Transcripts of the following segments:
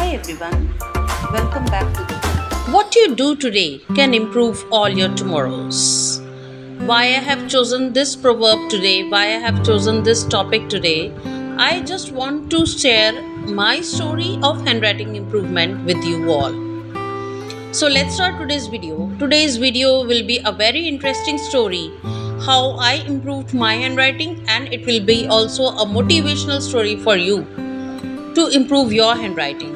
Hi everyone, welcome back to the channel. What you do today can improve all your tomorrows. Why I have chosen this proverb today, why I have chosen this topic today, I just want to share my story of handwriting improvement with you all. So let's start today's video. Today's video will be a very interesting story how I improved my handwriting, and it will be also a motivational story for you to improve your handwriting.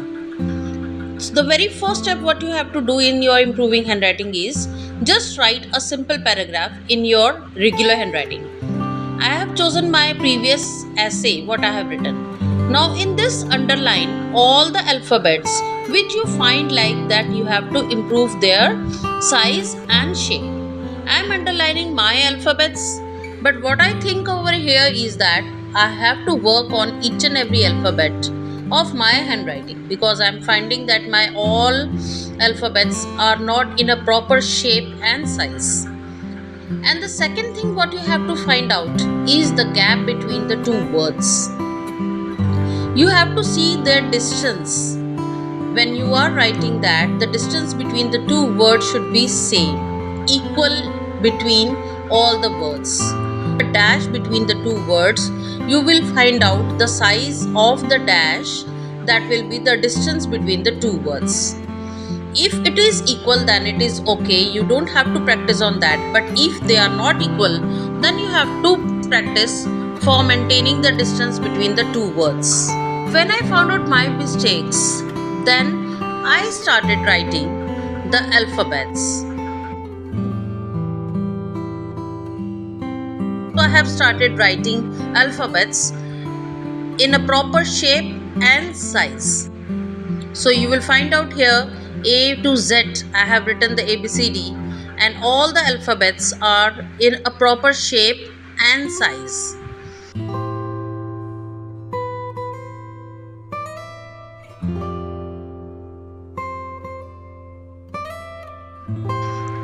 So the very first step what you have to do in your improving handwriting is just write a simple paragraph in your regular handwriting. I have chosen my previous essay what I have written. Now in this underline all the alphabets which you find like that you have to improve their size and shape. I am underlining my alphabets, but what I think over here is that I have to work on each and every alphabet of my handwriting, because I am finding that my all alphabets are not in a proper shape and size. And the second thing what you have to find out is the gap between the two words. You have to see their distance. When you are writing that, the distance between the two words should be same, equal between all the words. The dash between the two words, you will find out the size of the dash, that will be the distance between the two words. If it is equal, then it is okay, you don't have to practice on that. But if they are not equal, then you have to practice for maintaining the distance between the two words. When I found out my mistakes, then I started writing the alphabets. So I have started writing alphabets in a proper shape and size. So you will find out here A to Z, I have written the ABCD, and all the alphabets are in a proper shape and size.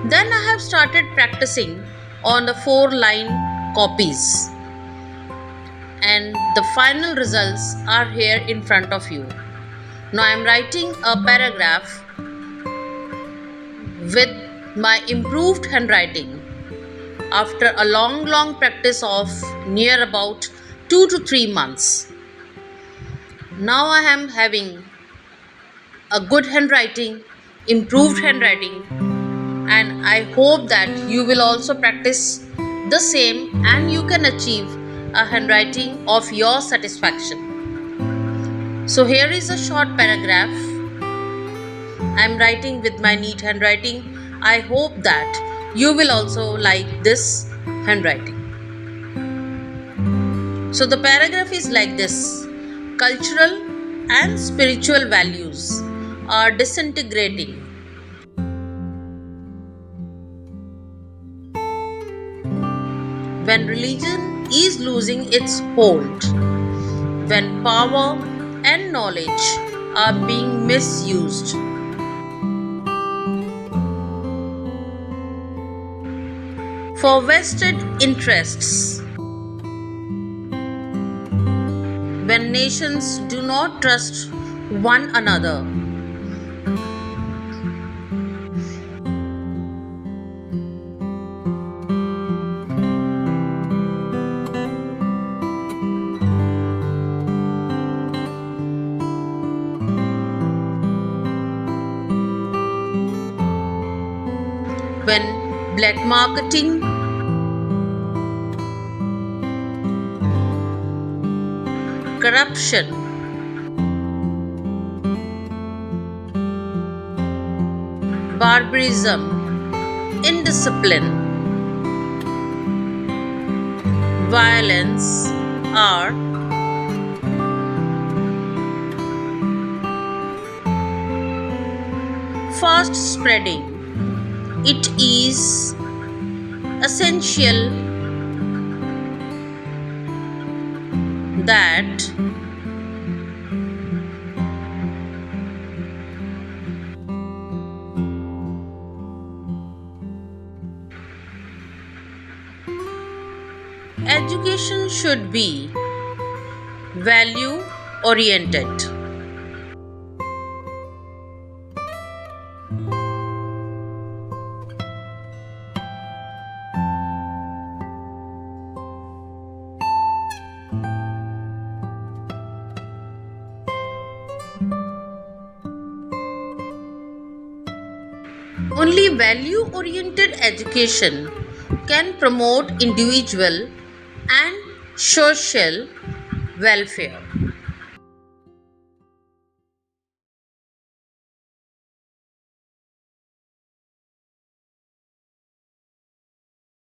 Then I have started practicing on the 4-line copies, and the final results are here in front of you. Now I am writing a paragraph with my improved handwriting after a long practice of near about 2 to 3 months. Now I am having a good handwriting, improved handwriting, and I hope that you will also practice the same and you can achieve a handwriting of your satisfaction. So here is a short paragraph I am writing with my neat handwriting. I hope that you will also like this handwriting. So the paragraph is like this: cultural and spiritual values are disintegrating. When religion is losing its hold, when power and knowledge are being misused, for vested interests, when nations do not trust one another, when black marketing, corruption, barbarism, indiscipline, violence are fast spreading. It is essential that education should be value oriented. Only value oriented education can promote individual and social welfare.